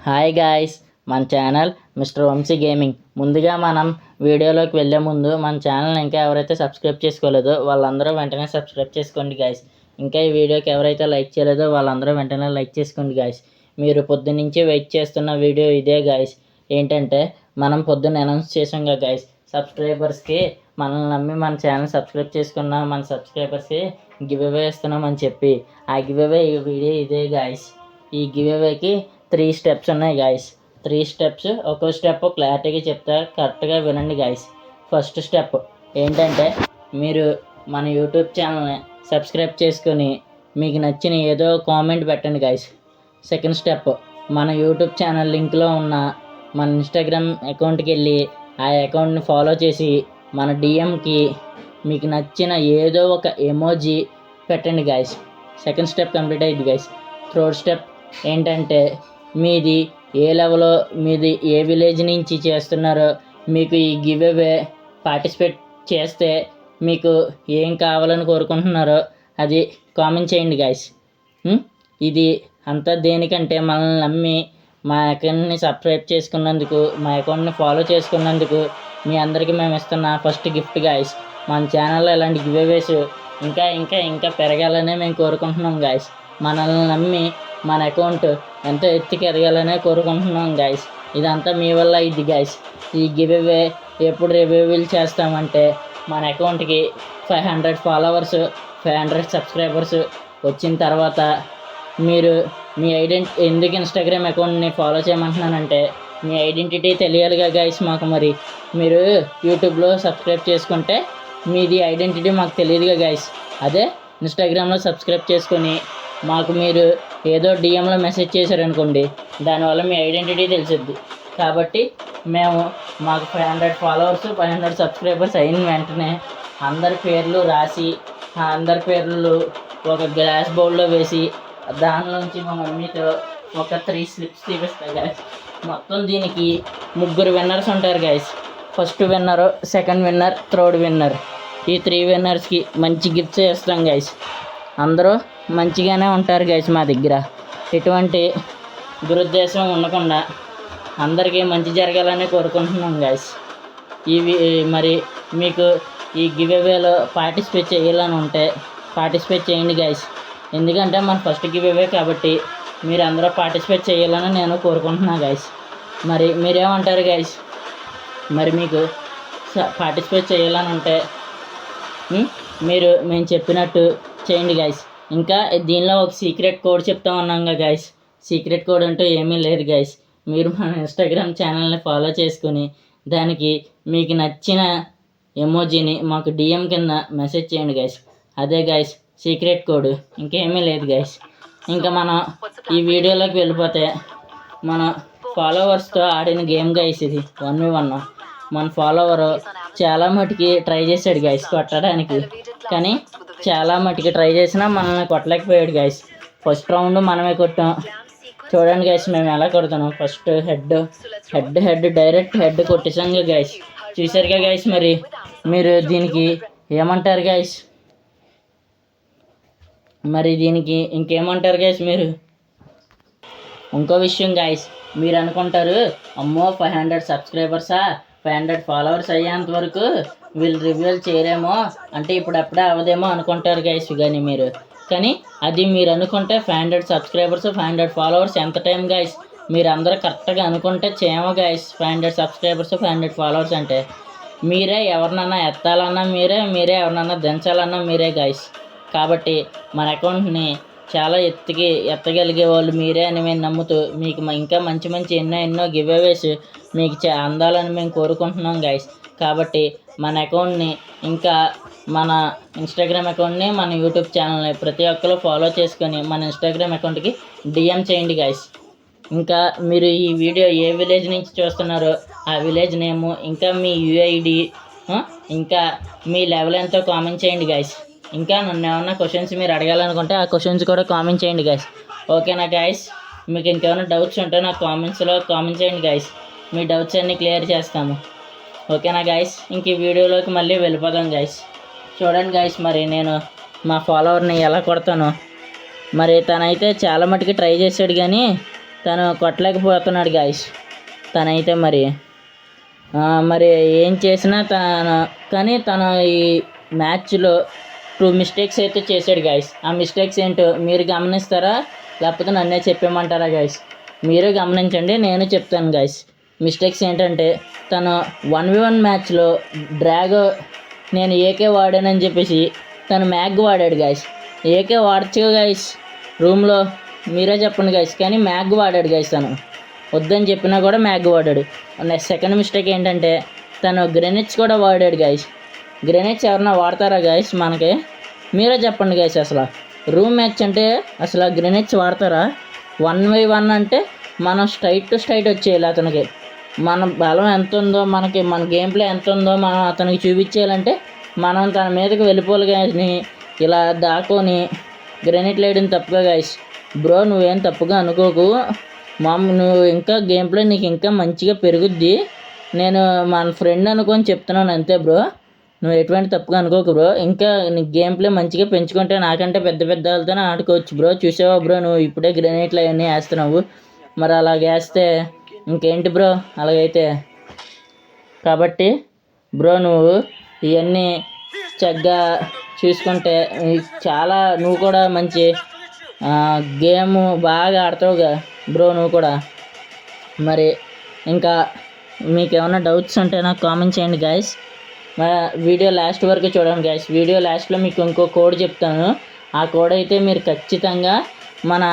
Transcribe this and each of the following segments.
Hi guys, మన channel mister Vamsi gaming. ముందుగా మనం వీడియోలోకి వెళ్ళే ముందు మన ఛానల్ ఇంకా ఎవరైతే సబ్స్క్రైబ్ చేసుకోలేదో వాళ్ళందరూ వెంటనే సబ్స్క్రైబ్ చేసుకోండి గాయ్స్. ఇంకా ఈ వీడియోకి ఎవరైతే లైక్ చేయలేదో వాళ్ళందరూ వెంటనే లైక్ చేసుకోండి గాయ్స్. మీరు పొద్దున్నుంచి వెయిట్ చేస్తున్న వీడియో ఇదే గాయ్స్. ఏంటంటే మనం పొద్దున్న అనౌన్స్ చేసాంగా గాయ్స్, సబ్స్క్రైబర్స్కి మనల్ని నమ్మి మన ఛానల్ సబ్స్క్రైబ్ చేసుకున్న మన సబ్స్క్రైబర్స్కి గివ్ అవే ఇస్తున్నామని చెప్పి, ఆ గివ్ అవే వీడియో ఇదే గాయ్స్. ఈ గివ్ అవేకి 3 స్టెప్స్ ఉన్నాయి గాయ్స్. 3 స్టెప్స్, ఒక్కో స్టెప్ క్లారిటీగా చెప్తా, కరెక్ట్గా వినండి గాయ్స్. ఫస్ట్ స్టెప్ ఏంటంటే, మీరు మన యూట్యూబ్ ఛానల్ని సబ్స్క్రైబ్ చేసుకొని మీకు నచ్చిన ఏదో కామెంట్ పెట్టండి గాయ్స్. సెకండ్ స్టెప్, మన యూట్యూబ్ ఛానల్ లింక్లో ఉన్న మన ఇన్స్టాగ్రామ్ అకౌంట్కి వెళ్ళి ఆ అకౌంట్ని ఫాలో చేసి మన డిఎంకి మీకు నచ్చిన ఏదో ఒక ఎమోజీ పెట్టండి గాయ్స్. సెకండ్ స్టెప్ కంప్లీట్ అయ్యింది గాయ్స్. థర్డ్ స్టెప్ ఏంటంటే, మీది ఏ లెవెల్లో, మీది ఏ విలేజ్ నుంచి చేస్తున్నారో, మీకు ఈ గివ్ అవే పార్టిసిపేట్ చేస్తే మీకు ఏం కావాలని కోరుకుంటున్నారో అది కామెంట్ చేయండి గాయ్స్. ఇది అంతా దేనికంటే, మనల్ని నమ్మి మా అకౌంట్ని సబ్స్క్రైబ్ చేసుకున్నందుకు, మా అకౌంట్ని ఫాలో చేసుకున్నందుకు మీ అందరికీ మేము ఇస్తున్న ఫస్ట్ గిఫ్ట్ గాయ్స్. మన ఛానల్లో ఇలాంటి గివ్ అవేస్ ఇంకా ఇంకా ఇంకా పెరగాలనే మేము కోరుకుంటున్నాం గాయ్స్. మనల్ని నమ్మి మన అకౌంట్ ఎంతో ఎత్తుకి ఎదగాలనే కోరుకుంటున్నాం గాయ్స్. ఇదంతా మీ వల్ల ఇది గాయ్స్. ఈ గివ్ అవే ఎప్పుడు రివ్యూలు చేస్తామంటే, మన అకౌంట్కి 500 ఫాలోవర్స్, 500 సబ్స్క్రైబర్స్ వచ్చిన తర్వాత మీరు మీ ఎందుకు ఇన్స్టాగ్రామ్ అకౌంట్ని ఫాలో చేయమంటున్నానంటే, మీ ఐడెంటిటీ తెలియాలిగా గాయ్స్ మాకు. మరి మీరు యూట్యూబ్లో సబ్స్క్రైబ్ చేసుకుంటే మీది ఐడెంటిటీ మాకు తెలియదుగా గాయ్స్. అదే ఇన్స్టాగ్రామ్లో సబ్స్క్రైబ్ చేసుకొని మాకు మీరు ఏదో డిఎంలో మెసేజ్ చేశారనుకోండి, దానివల్ల మీ ఐడెంటిటీ తెలిసిద్ది. కాబట్టి మాకు 500 ఫాలోవర్స్, 500 సబ్స్క్రైబర్స్ అయిన వెంటనే అందరి పేర్లు రాసి, ఆ అందరి పేర్లు ఒక గ్లాస్ బౌల్లో వేసి, దానిలోంచి మా మమ్మీతో ఒక 3 స్లిప్స్ తీపిస్తాయి గాయస్. మొత్తం దీనికి 3 విన్నర్స్ ఉంటారు గాయస్. ఫస్ట్ విన్నరు, సెకండ్ విన్నర్, థర్డ్ విన్నర్. ఈ 3 విన్నర్స్కి మంచి గిఫ్ట్స్ ఇస్తాం గాయస్. అందరూ మంచిగానే ఉంటారు గాయస్. మా దగ్గర ఎటువంటి దురుద్దేశం ఉండకుండా అందరికీ మంచి జరగాలని కోరుకుంటున్నాం గాయస్. మరి మీకు ఈ గివ్ అవేలో పార్టిసిపేట్ చేయాలని ఉంటే పార్టిసిపేట్ చేయండి గాయస్. ఎందుకంటే మన ఫస్ట్ గివ్ అవే కాబట్టి మీరు అందరూ పార్టిసిపేట్ చేయాలని నేను కోరుకుంటున్నాను గాయస్. మరి మీరేమంటారు గాయస్? మరి మీకు పార్టిసిపేట్ చేయాలని ఉంటే మేము చెప్పినట్టు చేయండి గాయస్. ఇంకా దీనిలో ఒక సీక్రెట్ కోడ్ చెప్తా ఉన్నాంగా గాయస్. సీక్రెట్ కోడ్ అంటూ ఏమీ లేదు గాయస్. మీరు మన ఇన్స్టాగ్రామ్ ఛానల్ని ఫాలో చేసుకుని దానికి మీకు నచ్చిన ఎమోజీని మాకు డిఎం కింద మెసేజ్ చేయండి గాయస్. అదే గాయస్ సీక్రెట్ కోడ్, ఇంకేమీ లేదు గాయస్. ఇంకా మనం ఈ వీడియోలోకి వెళ్ళిపోతే, మన ఫాలోవర్స్తో ఆడిన గేమ్ గాయస్ ఇది 1v1. మన ఫాలోవరు చాలా మటుకి ట్రై చేశాడు గాయస్ కొట్టడానికి, కానీ చాలా మటుకి ట్రై చేసినా మనల్ని కొట్టలేకపోయాడు గాయస్. ఫస్ట్ రౌండ్ మనమే కొట్టాం. చూడండి గాయస్ మేము ఎలా కొడుతున్నాం. ఫస్ట్ హెడ్ డైరెక్ట్ హెడ్ కొట్టేసాంగా గాయస్. చూసారుగా గాయస్. మరి మీరు దీనికి ఏమంటారు గాయస్? మరి దీనికి ఇంకేమంటారు గాయస్ మీరు? ఇంకో విషయం గాయస్, మీరు అనుకుంటారు, అమ్మో 500 సబ్స్క్రైబర్సా, 500 ఫాలోవర్స్ అయ్యేంత వరకు వీళ్ళు రివ్యూలు చేయరేమో, అంటే ఇప్పుడప్పుడే అవ్వదేమో అనుకుంటారు గాయస్. కానీ అది మీరు అనుకుంటే 500 సబ్స్క్రైబర్స్, 500 ఫాలోవర్స్ ఎంత టైం గాయస్? మీరు అందరూ కరెక్ట్గా అనుకుంటే చేయమో గాయస్. 500 సబ్స్క్రైబర్స్, 500 ఫాలోవర్స్ అంటే మీరే ఎవరినన్నా ఎత్తాలన్నా మీరే ఎవరినన్నా దించాలన్నా మీరే గాయస్. కాబట్టి మన అకౌంట్ని చాలా ఎత్తగలిగే వాళ్ళు మీరే అని మేము నమ్ముతూ, మీకు ఇంకా మంచి మంచి ఎన్నో గివ్ అవేస్ మీకు అందాలని మేము కోరుకుంటున్నాం గాయస్. కాబట్టి మన అకౌంట్ని, ఇంకా మన ఇన్స్టాగ్రామ్ అకౌంట్ని, మన యూట్యూబ్ ఛానల్ని ప్రతి ఒక్కరు ఫాలో చేసుకొని మన ఇన్స్టాగ్రామ్ అకౌంట్కి డిఎం చేయండి గాయస్. ఇంకా మీరు ఈ వీడియో ఏ విలేజ్ నుంచి చూస్తున్నారో ఆ విలేజ్ నేము, ఇంకా మీ యూఐడి, ఇంకా మీ లెవెల్ ఎంతో కామెంట్ చేయండి గాయస్. ఇంకా నన్ను ఏమన్నా క్వశ్చన్స్ మీరు అడగాలనుకుంటే ఆ క్వశ్చన్స్ కూడా కామెంట్ చేయండి గాయస్. ఓకేనా గాయస్? మీకు ఇంకేమైనా డౌట్స్ ఉంటే నాకు కామెంట్స్లో కామెంట్ చేయండి గాయస్. మీ డౌట్స్ అన్నీ క్లియర్ చేస్తాము. ఓకేనా గాయస్? ఇంక ఈ వీడియోలోకి మళ్ళీ వెళ్ళిపోదాం గాయస్. చూడండి గాయస్, మరి నేను మా ఫాలోవర్ని ఎలా కొడతాను. మరి తనైతే చాలా మటుకు ట్రై చేశాడు, కానీ తను కొట్టలేకపోతున్నాడు గాయస్. తనైతే మరి మరి ఏం చేసినా కానీ తను ఈ మ్యాచ్లో 2 మిస్టేక్స్ అయితే చేశాడు గాయస్. ఆ మిస్టేక్స్ ఏంటో మీరు గమనిస్తారా, లేకపోతే నన్నే చెప్పేయమంటారా గాయస్? మీరే గమనించండి, నేను చెప్తాను గాయస్. మిస్టేక్స్ ఏంటంటే తను 1v1 మ్యాచ్లో డ్రాగో నేను ఏకే వాడానని చెప్పేసి తను మ్యాగ్ వాడాడు గాయస్. ఏకే వాడచ్చు గాయస్ రూమ్లో, మీరే చెప్పండి గాయస్. కానీ మ్యాగ్ వాడాడు గాయస్. తను వద్దని చెప్పినా కూడా మ్యాగ్ వాడాడు. సెకండ్ మిస్టేక్ ఏంటంటే తను గ్రెనేడ్స్ కూడా వాడాడు గాయస్. గ్రెనేడ్స్ ఎవరన్నా వాడతారా గాయస్ మనకి? మీరే చెప్పండి గాయస్. అసలు రూమ్ మ్యాచ్ అంటే అసలు గ్రెనేడ్స్ వాడతారా? 1v1 అంటే మనం స్ట్రైట్ వచ్చేయాలి అతనికి. మన బలం ఎంత ఉందో, మన గేమ్ ప్లే ఎంత ఉందో మనం అతనికి చూపించేయాలంటే మనం తన మీదకి వెళ్ళిపోవాలి కానీ ఇలా దాక్కొని గ్రెనేడ్ వేయడం తప్పుగా గాయస్. బ్రో నువ్వేం తప్పుగా అనుకోకు, నువ్వు ఇంకా గేమ్ ప్లే నీకు ఇంకా మంచిగా పెరుగుద్ది. నేను మన ఫ్రెండ్ అనుకొని చెప్తున్నాను అంతే బ్రో. నువ్వు ఎటువంటి తప్పుగా అనుకోకు బ్రో. ఇంకా నీ గేమ్ ప్లే మంచిగా పెంచుకుంటే నాకంటే పెద్ద వాళ్ళతోనే ఆడుకోవచ్చు బ్రో. చూసావా బ్రో, నువ్వు ఇప్పుడే గ్రెనేడ్లు అవన్నీ వేస్తున్నావు. మరి అలాగ వేస్తే ఇంకేంటి బ్రో అలాగైతే? కాబట్టి బ్రో నువ్వు ఇవన్నీ చక్కగా చూసుకుంటే చాలా నువ్వు కూడా మంచి గేమ్ బాగా ఆడతావుగా బ్రో నువ్వు కూడా. మరి ఇంకా మీకు ఏమైనా డౌట్స్ ఉంటే నాకు కామెంట్ చేయండి గాయస్. వీడియో లాస్ట్ వరకు చూడండి గాయస్. వీడియో లాస్ట్లో మీకు ఇంకో కోడ్ చెప్తాను. ఆ కోడ్ అయితే మీరు ఖచ్చితంగా మన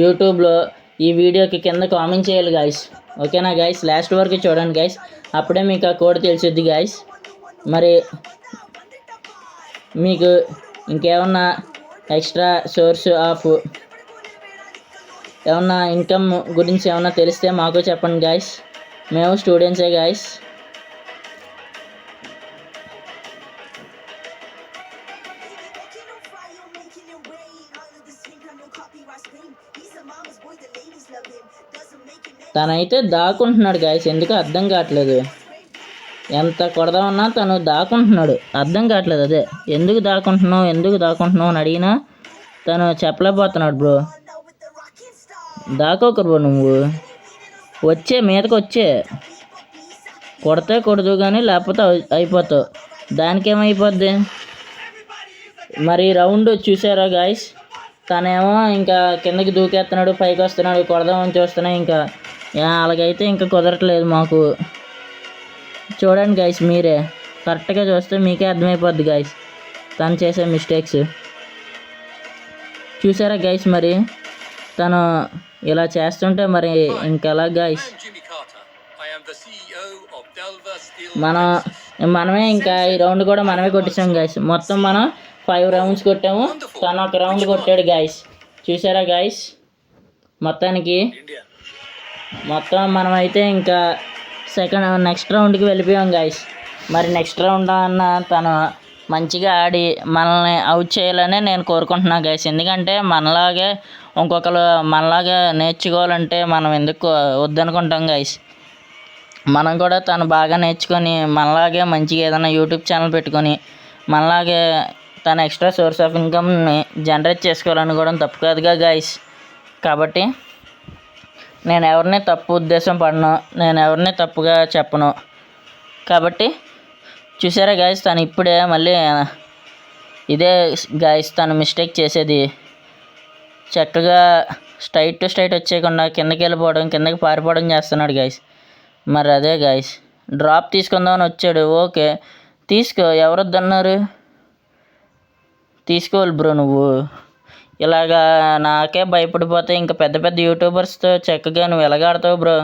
యూట్యూబ్లో ఈ వీడియోకి కింద కామెంట్ చేయాలి గాయస్. ఓకేనా గాయస్? లాస్ట్ వరకు చూడండి గాయస్, అప్పుడే మీకు ఆ కోడ్ తెలిసిద్ది గాయస్. మరి మీకు ఇంకేమన్నా ఎక్స్ట్రా సోర్స్ ఆఫ్ ఏమన్నా ఇన్కమ్ గురించి ఏమన్నా తెలిస్తే మాకు చెప్పండి గాయస్. మేము స్టూడెంట్సే గాయస్. తనైతే దాక్కుంటున్నాడు గాయస్, ఎందుకు అర్థం కావట్లేదు. ఎంత కొడదామన్నా తను దాక్కుంటున్నాడు, అర్థం కావట్లేదు. అదే ఎందుకు దాక్కుంటున్నావు అని అడిగినా తను చెప్పలేకపోతున్నాడు బ్రో. దాకోకరు బ్రో, నువ్వు మీదకి వచ్చే కొడితే కొడదు కానీ లేకపోతే అయిపోతావు. దానికేమైపోద్ది? మరి రౌండ్ చూసారా గాయస్? తనేమో ఇంకా కిందకి దూకేస్తున్నాడు, పైకి వస్తున్నాడు, కొడదామని చూస్తున్నా. ఇంకా అలాగైతే ఇంకా కుదరట్లేదు మాకు. చూడండి గాయస్, మీరే కరెక్ట్గా చూస్తే మీకే అర్థమైపోద్ది గాయస్ తను చేసే మిస్టేక్స్. చూసారా గైస్? మరి తను ఇలా చేస్తుంటే మరి ఇంకెలా గాయస్? మనమే ఇంకా ఈ రౌండ్ కూడా మనమే కొట్టేసాం గాయస్. మొత్తం మనం 5 రౌండ్స్ కొట్టాము, తను 1 రౌండ్ కొట్టాడు గాయస్. చూసారా గాయస్? మొత్తం మనమైతే ఇంకా నెక్స్ట్ రౌండ్కి వెళ్ళిపోయాం గాయస్. మరి నెక్స్ట్ రౌండ్ అన్న తను మంచిగా ఆడి మనల్ని అవుట్ చేయాలని నేను కోరుకుంటున్నాను గాయస్. ఎందుకంటే ఇంకొకరు మనలాగే నేర్చుకోవాలంటే మనం ఎందుకు వద్దనుకుంటాం గాయస్. మనం కూడా తను బాగా నేర్చుకొని మనలాగే మంచిగా ఏదైనా యూట్యూబ్ ఛానల్ పెట్టుకొని మనలాగే తన ఎక్స్ట్రా సోర్స్ ఆఫ్ ఇన్కమ్ని జనరేట్ చేసుకోవాలనుకోవడం తప్పు కాదుగా గాయస్. కాబట్టి నేను ఎవరిని తప్పు ఉద్దేశం పడను, నేను ఎవరిని తప్పుగా చెప్పను. కాబట్టి చూసారా గాయస్? తను ఇప్పుడే మళ్ళీ ఇదే గాయస్ తను మిస్టేక్ చేసేది. చక్కగా స్ట్రైట్ వచ్చేయకుండా కిందకి పారిపోవడం చేస్తున్నాడు గాయస్. మరి అదే గాయస్, డ్రాప్ తీసుకుందామని వచ్చాడు. ఓకే తీసుకో, ఎవరొద్దన్నారు? తీసుకోవాలి బ్రో. నువ్వు ఇలాగా నాకే భయపడిపోతే ఇంకా పెద్ద యూట్యూబర్స్తో చక్కగా నువ్వు ఎలాగాడతావు బ్రో.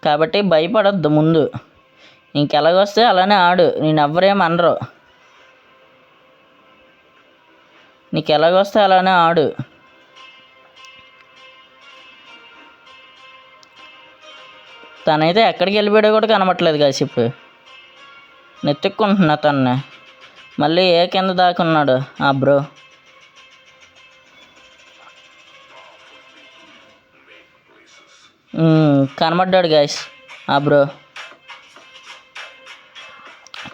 కాబట్టి భయపడొద్దు ముందు. ఇంకెలాగొస్తే అలానే ఆడు, నేను ఎవ్వరేమనరు. నీకు ఎలాగొస్తే అలానే ఆడు. తనైతే ఎక్కడికి వెళ్ళిపోయాడో కూడా కనబట్టలేదు కాసి. ఇప్పుడు నెత్తుక్కుంటున్నా తన్నే. మళ్ళీ ఏ కింద దాకున్నాడు ఆ బ్రో. కనబడ్డాడు గాయస్ ఆ బ్రో.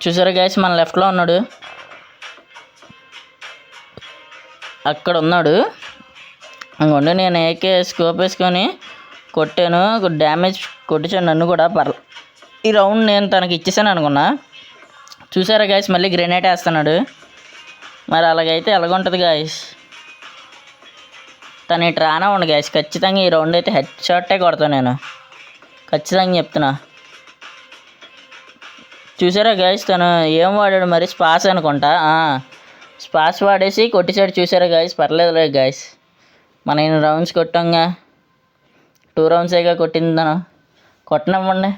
చూసారా గాయస్? మన లెఫ్ట్లో ఉన్నాడు, అక్కడ ఉన్నాడు. ఇంకొండి నేను ఏకే స్కోప్ వేసుకొని కొట్టాను, డ్యామేజ్ కొట్టించాను నన్ను కూడా. ఈ రౌండ్ నేను తనకి ఇచ్చేసాను అనుకున్నా. చూసారా గాయస్, మళ్ళీ గ్రెనేట్ వేస్తున్నాడు. మరి అలాగైతే ఎలాగుంటుంది గాయస్? తను ఇటు రానా ఉండు గాయస్, ఖచ్చితంగా ఈ రౌండ్ అయితే హెడ్ షాటే కొడతాను నేను, ఖచ్చితంగా చెప్తున్నా. చూసారా గాయస్, తను ఏం వాడాడు మరి? స్పాస్ అనుకుంటా. స్పాస్ వాడేసి కొట్టిసాడు. చూసారా గాయస్? పర్లేదులే గాయస్, మన 8 రౌండ్స్ కొట్టాంగా. 2 రౌండ్సేగా కొట్టింది తను. కొట్టనివ్వండి,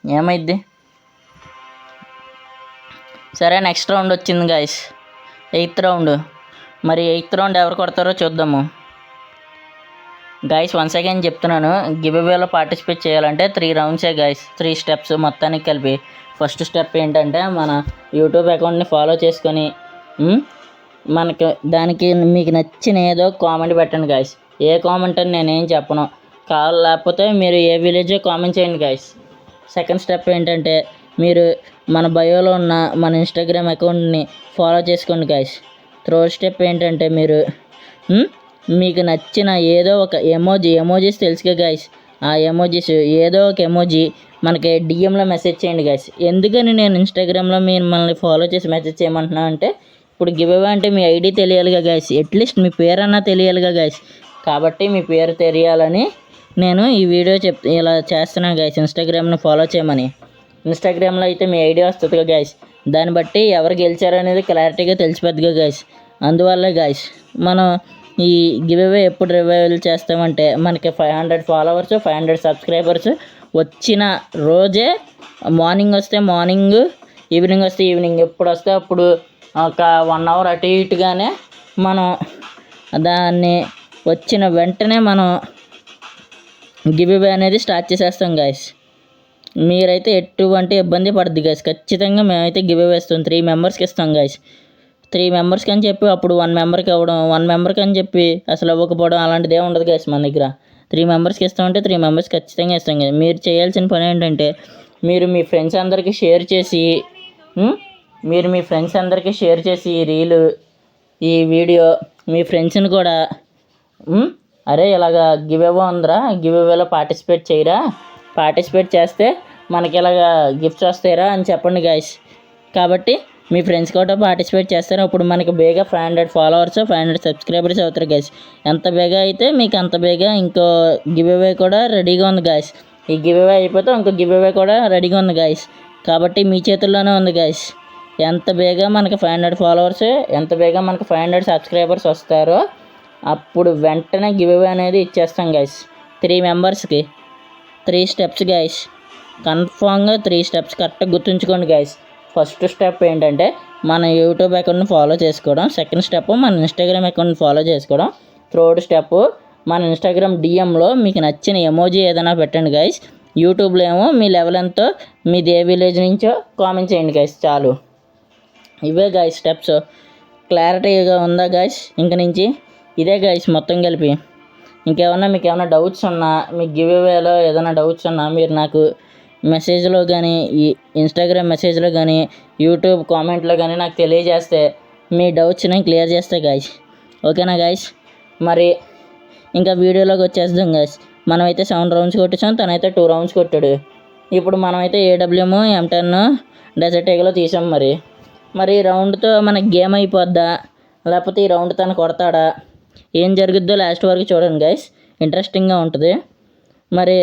ఏమైద్ది. సరే, నెక్స్ట్ రౌండ్ వచ్చింది గాయస్, 8th రౌండ్. మరి 8th రౌండ్ ఎవరు కొడతారో చూద్దాము గాయస్. వన్స్ అగైన్ చెప్తున్నాను, గివ్ అవేలో పార్టిసిపేట్ చేయాలంటే 3 రౌండ్సే గాయస్, 3 స్టెప్స్ మొత్తానికి కలిపి. ఫస్ట్ స్టెప్ ఏంటంటే మన యూట్యూబ్ అకౌంట్ని ఫాలో చేసుకొని మనకి దానికి మీకు నచ్చిన ఏదో కామెంట్ పెట్టండి గాయస్. ఏ కామెంట్ అని నేనేం చెప్పను, లేకపోతే మీరు ఏ విలేజో కామెంట్ చేయండి గాయస్. సెకండ్ స్టెప్ ఏంటంటే మీరు మన బయోలో ఉన్న మన ఇన్స్టాగ్రామ్ అకౌంట్ని ఫాలో చేసుకోండి గాయస్. థర్డ్ స్టెప్ ఏంటంటే మీరు మీకు నచ్చిన ఏదో ఒక ఎమోజీస్ తెలుసుగా గాయస్, ఆ ఎమోజీస్ ఏదో ఒక ఎమోజీ మనకి డిఎంలో మెసేజ్ చేయండి గాయస్. ఎందుకని నేను ఇన్స్టాగ్రామ్లో మిమ్మల్ని ఫాలో చేసి మెసేజ్ చేయమంటున్నా అంటే, ఇప్పుడు గివ్ అవే అంటే మీ ఐడి తెలియాలిగా గాయస్, అట్లీస్ట్ మీ పేరన్నా తెలియాలిగా గాయస్. కాబట్టి మీ పేరు తెలియాలని నేను ఈ వీడియో ఇలా చేస్తున్నాను గాయస్. ఇన్స్టాగ్రామ్ని ఫాలో చేయమని. ఇన్స్టాగ్రామ్లో అయితే మీ ఐడి వస్తుందిగా గాయస్, దాన్ని బట్టి ఎవరు గెలిచారనేది క్లారిటీగా తెలిసిపోద్దిగా గాయస్. అందువల్ల గాయస్ మనం ఈ గివ్ అవే ఎప్పుడు రివైవల్ చేస్తామంటే మనకి 500 ఫాలోవర్స్, 500 సబ్స్క్రైబర్స్ వచ్చిన రోజే, మార్నింగ్ వస్తే మార్నింగ్, ఈవినింగ్ వస్తే ఈవినింగ్, ఎప్పుడు వస్తే అప్పుడు ఒక 1 అవర్ అటు ఇటుగానే మనం దాన్ని వచ్చిన వెంటనే మనం గివ్ అవే అనేది స్టార్ట్ చేసేస్తాం గాయస్. మీరైతే ఎటువంటి ఇబ్బంది పడద్దు గాయస్. ఖచ్చితంగా మేమైతే గివ్ అవే ఇస్తాం. 3 మెంబర్స్కి ఇస్తాం గాయస్. 3 మెంబర్స్కి అని చెప్పి అప్పుడు 1 మెంబర్కి అవ్వడం, 1 మెంబర్కి అని చెప్పి అసలు ఇవ్వకపోవడం అలాంటిది ఏమి ఉండదు గాయస్ మన దగ్గర. 3 మెంబర్స్కి ఇస్తామంటే 3 మెంబర్స్కి ఖచ్చితంగా ఇస్తాం కదా. మీరు చేయాల్సిన పని ఏంటంటే మీరు మీ ఫ్రెండ్స్ అందరికీ షేర్ చేసి ఈ రీలు, ఈ వీడియో మీ ఫ్రెండ్స్ని కూడా అరే ఇలాగా గివ్ అవే ఉందిరా, గివ్ అవేలో పార్టిసిపేట్ చేయరా, పార్టిసిపేట్ చేస్తే మనకి ఇలాగా గిఫ్ట్స్ వస్తాయిరా అని చెప్పండి గాయస్. కాబట్టి మీ ఫ్రెండ్స్ కూడా పార్టిసిపేట్ చేస్తారు. అప్పుడు మనకి బేగా 500 ఫాలోవర్స్, 500 సబ్స్క్రైబర్స్ అవుతారు గాయస్. ఎంత బేగా అయితే మీకు అంత బేగా ఇంకో గివ్ అవే కూడా రెడీగా ఉంది గాయస్. ఈ గివ్ అవే అయిపోతే ఇంకో గివ్ అవే కూడా రెడీగా ఉంది గాయస్. కాబట్టి మీ చేతుల్లోనే ఉంది గాయస్. ఎంత బేగా మనకి 500 ఫాలోవర్స్, ఎంత బేగా మనకి 500 సబ్స్క్రైబర్స్ వస్తారో అప్పుడు వెంటనే గివ్ అవే అనేది ఇచ్చేస్తాం గాయస్. 3 మెంబర్స్కి 3 స్టెప్స్ గాయస్. కన్ఫామ్గా 3 స్టెప్స్ కరెక్ట్గా గుర్తుంచుకోండి గాయస్. ఫస్ట్ స్టెప్ ఏంటంటే మన యూట్యూబ్ అకౌంట్ని ఫాలో చేసుకోవడం. సెకండ్ స్టెప్ మన ఇన్స్టాగ్రామ్ అకౌంట్ని ఫాలో చేసుకోవడం. థర్డ్ స్టెప్ మన ఇన్స్టాగ్రామ్ డిఎంలో మీకు నచ్చిన ఎమోజీ ఏదైనా పెట్టండి గాయస్. యూట్యూబ్లో ఏమో మీ లెవెల్ ఎంతో, మీది ఏ విలేజ్ నుంచో కామెంట్ చేయండి గాయస్. చాలు, ఇవే గాయస్ స్టెప్స్. క్లారిటీగా ఉందా గాయస్? ఇంక నుంచి ఇదే గాయస్ మొత్తం కలిపి. ఇంకేమన్నా మీకు ఏమైనా డౌట్స్ ఉన్నా, మీకు గివ్ అవేలో ఏదైనా డౌట్స్ ఉన్నా మీరు నాకు మెసేజ్లో కానీ, ఈ ఇన్స్టాగ్రామ్ మెసేజ్లో కానీ, యూట్యూబ్ కామెంట్లో కానీ నాకు తెలియజేస్తే మీ డౌట్స్ నేను క్లియర్ చేస్తా గాయస్. ఓకేనా గాయస్? మరి ఇంకా వీడియోలోకి వచ్చేద్దాం గాయస్. మనమైతే 7 రౌండ్స్ కొట్టేసాం, తనైతే 2 రౌండ్స్ కొట్టాడు. ఇప్పుడు మనమైతే AWM, M10, డెజర్ట్ ఈగలో తీసాం. మరి ఈ రౌండ్తో మనకి గేమ్ అయిపోద్దా, లేకపోతే ఈ రౌండ్ తను కొడతాడా, ఏం జరుగుద్దో లాస్ట్ వరకు చూడండి గాయస్. ఇంట్రెస్టింగ్గా ఉంటుంది. మరి